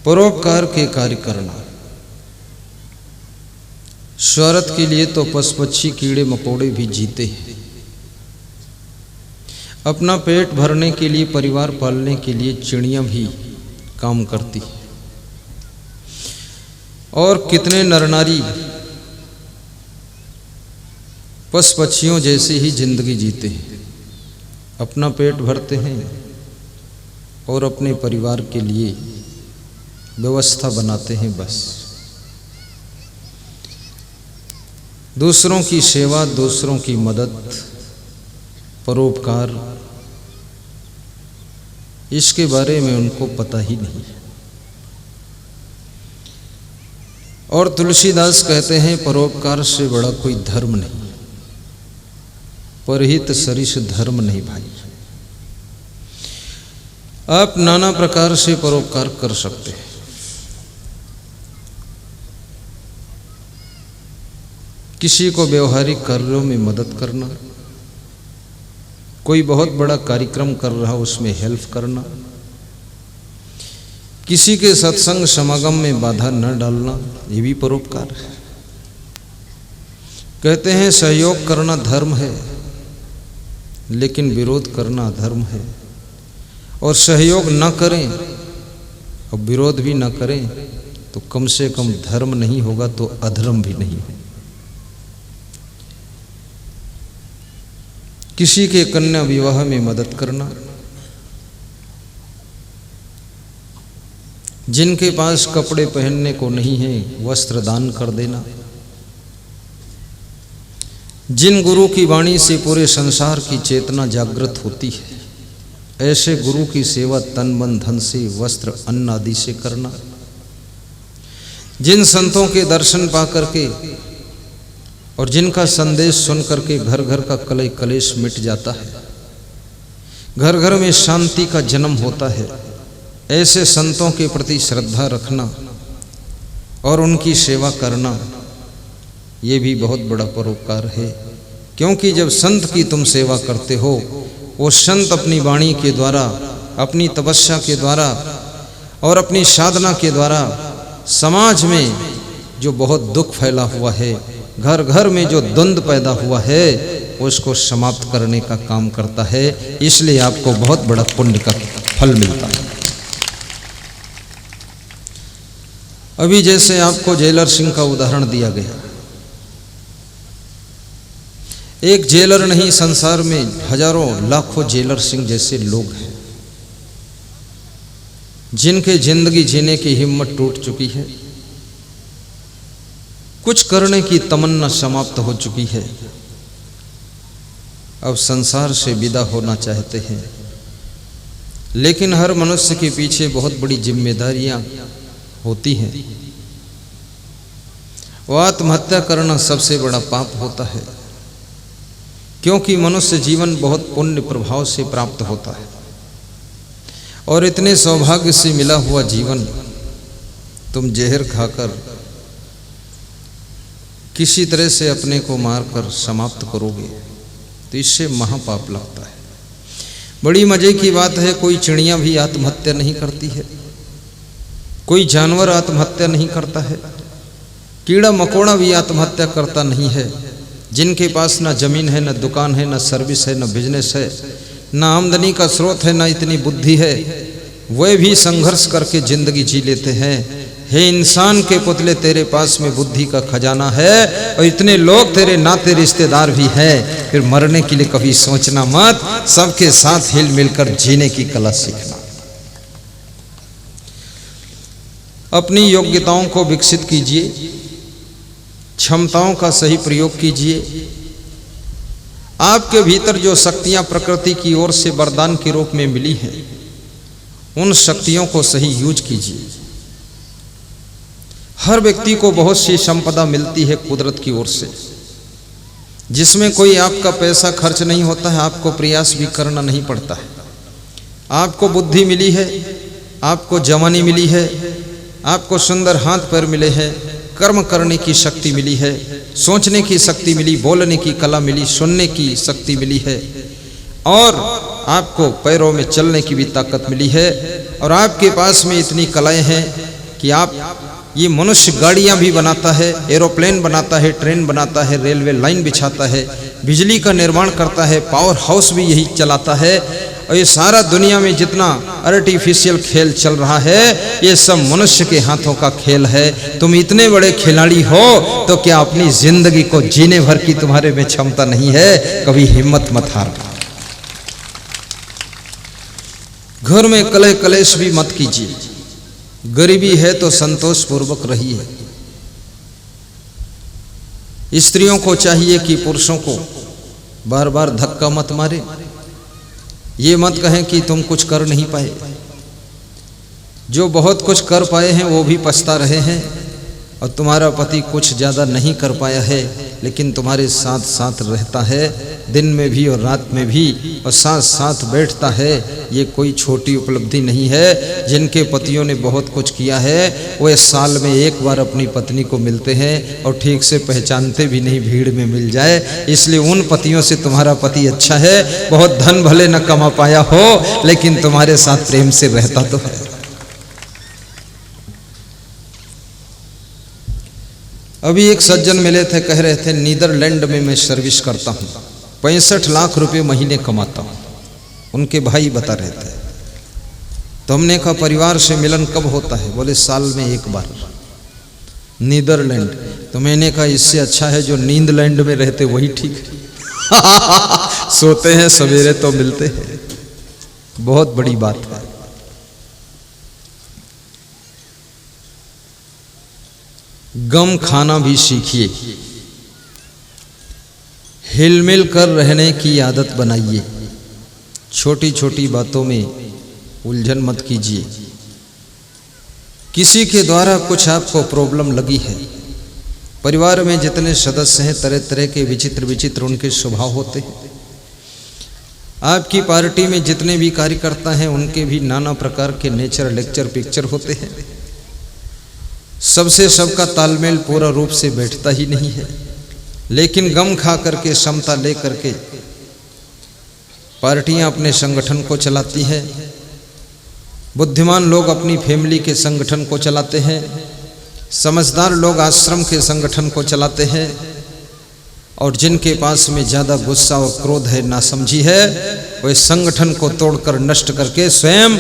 परोपकार के कार्य करना। स्वार्थ के लिए तो पशु पक्षी कीड़े मकोड़े भी जीते हैं। अपना पेट भरने के लिए, परिवार पालने के लिए चिड़ियां भी काम करती है। और कितने नर नारी पशु पक्षियों जैसे ही जिंदगी जीते हैं, अपना पेट भरते हैं और अपने परिवार के लिए व्यवस्था बनाते हैं। बस दूसरों की सेवा, दूसरों की मदद, परोपकार, इसके बारे में उनको पता ही नहीं। और तुलसीदास कहते हैं परोपकार से बड़ा कोई धर्म नहीं, परहित सरिस धर्म नहीं भाई। आप नाना प्रकार से परोपकार कर सकते हैं। किसी को व्यवहारिक कार्यों में मदद करना, कोई बहुत बड़ा कार्यक्रम कर रहा उसमें हेल्प करना, किसी के सत्संग समागम में बाधा न डालना, ये भी परोपकार है। कहते हैं सहयोग करना धर्म है, लेकिन विरोध करना अधर्म है। और सहयोग न करें और विरोध भी न करें तो कम से कम धर्म नहीं होगा तो अधर्म भी नहीं होगा। किसी के कन्या विवाह में मदद करना, जिनके पास कपड़े पहनने को नहीं है वस्त्र दान कर देना। जिन गुरु की वाणी से पूरे संसार की चेतना जागृत होती है, ऐसे गुरु की सेवा तन मन धन से, वस्त्र अन्न आदि से करना। जिन संतों के दर्शन पा करके और जिनका संदेश सुन करके घर घर का कलह कलेश मिट जाता है, घर घर में शांति का जन्म होता है, ऐसे संतों के प्रति श्रद्धा रखना और उनकी सेवा करना, ये भी बहुत बड़ा परोपकार है। क्योंकि जब संत की तुम सेवा करते हो, वो संत अपनी वाणी के द्वारा, अपनी तपस्या के द्वारा और अपनी साधना के द्वारा समाज में जो बहुत दुख फैला हुआ है, घर घर में जो द्वंद्व पैदा हुआ है, उसको समाप्त करने का काम करता है। इसलिए आपको बहुत बड़ा पुण्य का फल मिलता है। अभी जैसे आपको जेलर सिंह का उदाहरण दिया गया, एक जेलर नहीं, संसार में हजारों लाखों जेलर सिंह जैसे लोग हैं जिनके जिंदगी जीने की हिम्मत टूट चुकी है, कुछ करने की तमन्ना समाप्त हो चुकी है, अब संसार से विदा होना चाहते हैं। लेकिन हर मनुष्य के पीछे बहुत बड़ी जिम्मेदारियां होती हैं। वो आत्महत्या करना सबसे बड़ा पाप होता है, क्योंकि मनुष्य जीवन बहुत पुण्य प्रभाव से प्राप्त होता है। और इतने सौभाग्य से मिला हुआ जीवन तुम जहर खाकर किसी तरह से अपने को मारकर समाप्त करोगे तो इससे महापाप लगता है। बड़ी मजे की बात है, कोई चिड़िया भी आत्महत्या नहीं करती है, कोई जानवर आत्महत्या नहीं करता है, कीड़ा मकोड़ा भी आत्महत्या करता नहीं है। जिनके पास ना जमीन है, ना दुकान है, ना सर्विस है, ना बिजनेस है, ना आमदनी का स्रोत है, ना इतनी बुद्धि है, वे भी संघर्ष करके जिंदगी जी लेते हैं। हे इंसान के पुतले, तेरे पास में बुद्धि का खजाना है और इतने लोग तेरे नाते रिश्तेदार भी हैं। फिर मरने के लिए कभी सोचना मत, सबके साथ हिल मिलकर जीने की कला सीखना। अपनी योग्यताओं को विकसित कीजिए, क्षमताओं का सही प्रयोग कीजिए। आपके भीतर जो शक्तियां प्रकृति की ओर से वरदान के रूप में मिली हैं, उन शक्तियों को सही यूज कीजिए। हर व्यक्ति को बहुत सी संपदा मिलती है कुदरत की ओर से, जिसमें कोई आपका पैसा खर्च नहीं होता है, आपको प्रयास भी करना नहीं पड़ता है। आपको बुद्धि मिली है, आपको जवानी मिली है, आपको सुंदर हाथ पैर मिले हैं, कर्म करने की शक्ति मिली है, सोचने की शक्ति मिली, बोलने की कला मिली, सुनने की शक्ति मिली है, और आपको पैरों में चलने की भी ताकत मिली है। और आपके पास में इतनी कलाएं हैं कि आप ये मनुष्य गाड़ियां भी बनाता है, एरोप्लेन बनाता है, ट्रेन बनाता है, रेलवे लाइन बिछाता है, बिजली का निर्माण करता है, पावर हाउस भी यही चलाता है, और ये सारा दुनिया में जितना आर्टिफिशियल खेल चल रहा है ये सब मनुष्य के हाथों का खेल है। तुम इतने बड़े खिलाड़ी हो तो क्या अपनी जिंदगी को जीने भर की तुम्हारे में क्षमता नहीं है? कभी हिम्मत मत हार। घर में कलह कलेश भी मत कीजिए। गरीबी है तो संतोष पूर्वक रहिए। स्त्रियों को चाहिए कि पुरुषों को बार बार धक्का मत मारे। ये मत कहें कि तुम कुछ कर नहीं पाए। जो बहुत कुछ कर पाए हैं वो भी पछता रहे हैं, और तुम्हारा पति कुछ ज़्यादा नहीं कर पाया है लेकिन तुम्हारे साथ साथ रहता है, दिन में भी और रात में भी, और साथ साथ बैठता है। ये कोई छोटी उपलब्धि नहीं है। जिनके पतियों ने बहुत कुछ किया है वे साल में एक बार अपनी पत्नी को मिलते हैं और ठीक से पहचानते भी नहीं, भीड़ में मिल जाए। इसलिए उन पतियों से तुम्हारा पति अच्छा है। बहुत धन भले न कमा पाया हो लेकिन तुम्हारे साथ प्रेम से रहता तो है। अभी एक सज्जन मिले थे, कह रहे थे नीदरलैंड में मैं सर्विस करता हूँ, 65 लाख रुपए महीने कमाता हूँ। उनके भाई बता रहे थे। तो हमने कहा परिवार से मिलन कब होता है? बोले साल में एक बार। नीदरलैंड। तो मैंने कहा इससे अच्छा है जो नींदलैंड में रहते वही ठीक है। सोते हैं सवेरे तो मिलते हैं। बहुत बड़ी बात है। गम खाना भी सीखिए। हिलमिल कर रहने की आदत बनाइए। छोटी छोटी बातों में उलझन मत कीजिए। किसी के द्वारा कुछ आपको प्रॉब्लम लगी है, परिवार में जितने सदस्य हैं तरह तरह के विचित्र विचित्र उनके स्वभाव होते हैं। आपकी पार्टी में जितने भी कार्यकर्ता हैं उनके भी नाना प्रकार के नेचर लेक्चर पिक्चर होते हैं। सबसे सबका तालमेल पूरा रूप से बैठता ही नहीं है। लेकिन गम खा करके, समता ले करके पार्टियां अपने संगठन को चलाती हैं। बुद्धिमान लोग अपनी फैमिली के संगठन को चलाते हैं। समझदार लोग आश्रम के संगठन को चलाते हैं। और जिनके पास में ज़्यादा गुस्सा और क्रोध है, नासमझी है, वे संगठन को तोड़कर नष्ट करके स्वयं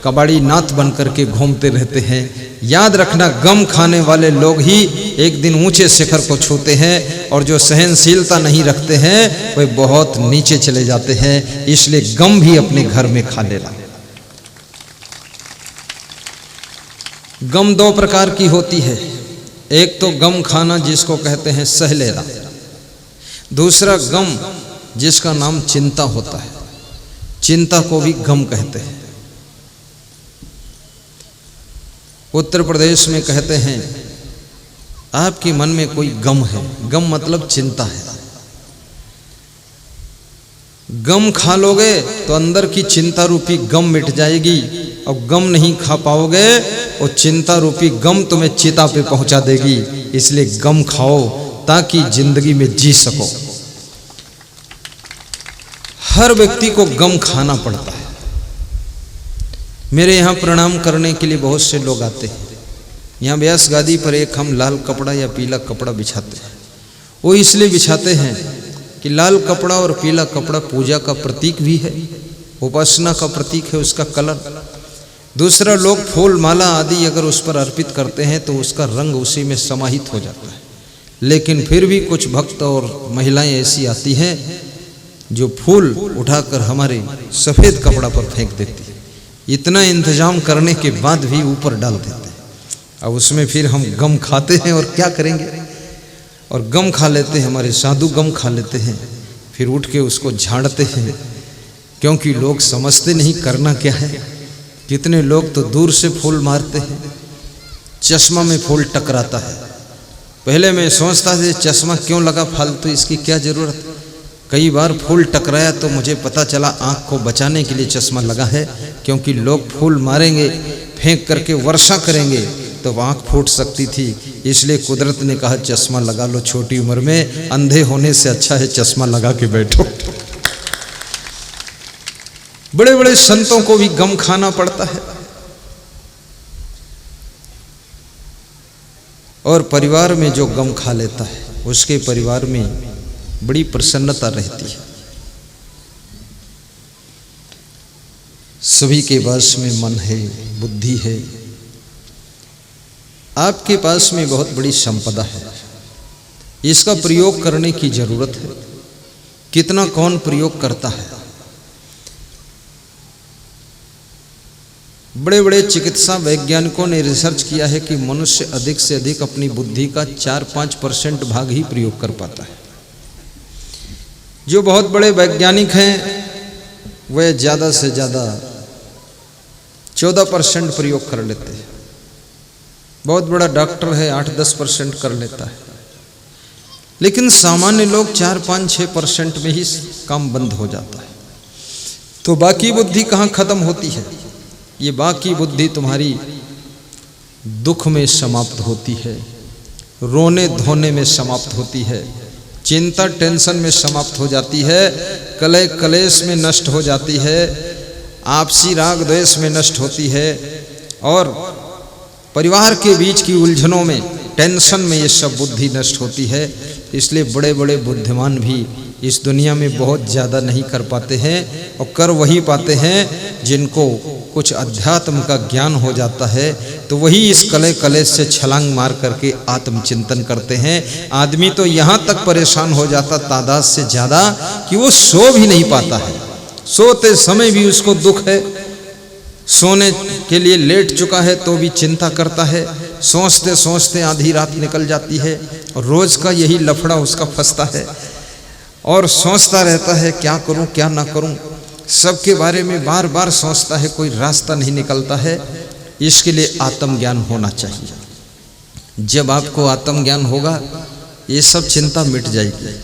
कबाड़ी नाथ बन करके घूमते रहते हैं। याद रखना, गम खाने वाले लोग ही एक दिन ऊंचे शिखर को छूते हैं, और जो सहनशीलता नहीं रखते हैं वे बहुत नीचे चले जाते हैं। इसलिए गम भी अपने घर में खा लेना। गम दो प्रकार की होती है। एक तो गम खाना जिसको कहते हैं सह लेना। दूसरा गम जिसका नाम चिंता होता है। चिंता को भी गम कहते हैं। उत्तर प्रदेश में कहते हैं आपके मन में कोई गम है। गम मतलब चिंता है। गम खा लोगे तो अंदर की चिंता रूपी गम मिट जाएगी, और गम नहीं खा पाओगे और चिंता रूपी गम तुम्हें चिता पे पहुंचा देगी। इसलिए गम खाओ ताकि जिंदगी में जी सको। हर व्यक्ति को गम खाना पड़ता है। मेरे यहाँ प्रणाम करने के लिए बहुत से लोग आते हैं। यहाँ व्यास गादी पर एक हम लाल कपड़ा या पीला कपड़ा बिछाते हैं। वो इसलिए बिछाते हैं कि लाल कपड़ा और पीला कपड़ा पूजा का प्रतीक भी है, उपासना का प्रतीक है उसका कलर। दूसरा, लोग फूल माला आदि अगर उस पर अर्पित करते हैं तो उसका रंग उसी में समाहित हो जाता है। लेकिन फिर भी कुछ भक्त और महिलाएं ऐसी आती हैं जो फूल उठाकर हमारे सफ़ेद कपड़ा पर फेंक देती है। इतना इंतजाम करने के बाद भी ऊपर डाल देते हैं। अब उसमें फिर हम गम खाते हैं और क्या करेंगे। और गम खा लेते हैं, हमारे साधु गम खा लेते हैं, फिर उठ के उसको झाड़ते हैं, क्योंकि लोग समझते नहीं करना क्या है। कितने लोग तो दूर से फूल मारते हैं, चश्मा में फूल टकराता है। पहले मैं सोचता था चश्मा क्यों लगा फालतू, इसकी क्या ज़रूरत। कई बार फूल टकराया तो मुझे पता चला आँख को बचाने के लिए चश्मा लगा है, क्योंकि लोग फूल मारेंगे, फेंक करके वर्षा करेंगे तो आँख फूट सकती थी। इसलिए कुदरत ने कहा चश्मा लगा लो, छोटी उम्र में अंधे होने से अच्छा है चश्मा लगा के बैठो। बड़े बड़े संतों को भी गम खाना पड़ता है। और परिवार में जो गम खा लेता है उसके परिवार में बड़ी प्रसन्नता रहती है। सभी के पास में मन है, बुद्धि है। आपके पास में बहुत बड़ी संपदा है, इसका प्रयोग करने की जरूरत है। कितना कौन प्रयोग करता है? बड़े बड़े चिकित्सा वैज्ञानिकों ने रिसर्च किया है कि मनुष्य अधिक से अधिक अपनी बुद्धि का 4-5% भाग ही प्रयोग कर पाता है। जो बहुत बड़े वैज्ञानिक हैं वह ज़्यादा से ज़्यादा 14% प्रयोग कर लेते हैं। बहुत बड़ा डॉक्टर है 8-10% कर लेता है, लेकिन सामान्य लोग 4-5-6% में ही काम बंद हो जाता है। तो बाकी बुद्धि कहाँ खत्म होती है? ये बाकी बुद्धि तुम्हारी दुख में समाप्त होती है, रोने धोने में समाप्त होती है, चिंता टेंशन में समाप्त हो जाती है, कलह कलेश में नष्ट हो जाती है, आपसी राग द्वेष में नष्ट होती है, और परिवार के बीच की उलझनों में टेंशन में ये सब बुद्धि नष्ट होती है। इसलिए बड़े बड़े बुद्धिमान भी इस दुनिया में बहुत ज़्यादा नहीं कर पाते हैं, और कर वही पाते हैं जिनको कुछ अध्यात्म का ज्ञान हो जाता है, तो वही इस कलह कलेश से छलांग मार करके आत्मचिंतन करते हैं। आदमी तो यहाँ तक परेशान हो जाता तादाद से ज़्यादा कि वो सो भी नहीं पाता है, सोते समय भी उसको दुख है, सोने के लिए लेट चुका है तो भी चिंता करता है, सोचते सोचते आधी रात निकल जाती है और रोज़ का यही लफड़ा उसका फंसता है, और सोचता रहता है क्या करूं क्या ना करूं, सबके बारे में बार बार सोचता है, कोई रास्ता नहीं निकलता है। इसके लिए आत्मज्ञान होना चाहिए। जब आपको आत्मज्ञान होगा ये सब चिंता मिट जाएगी।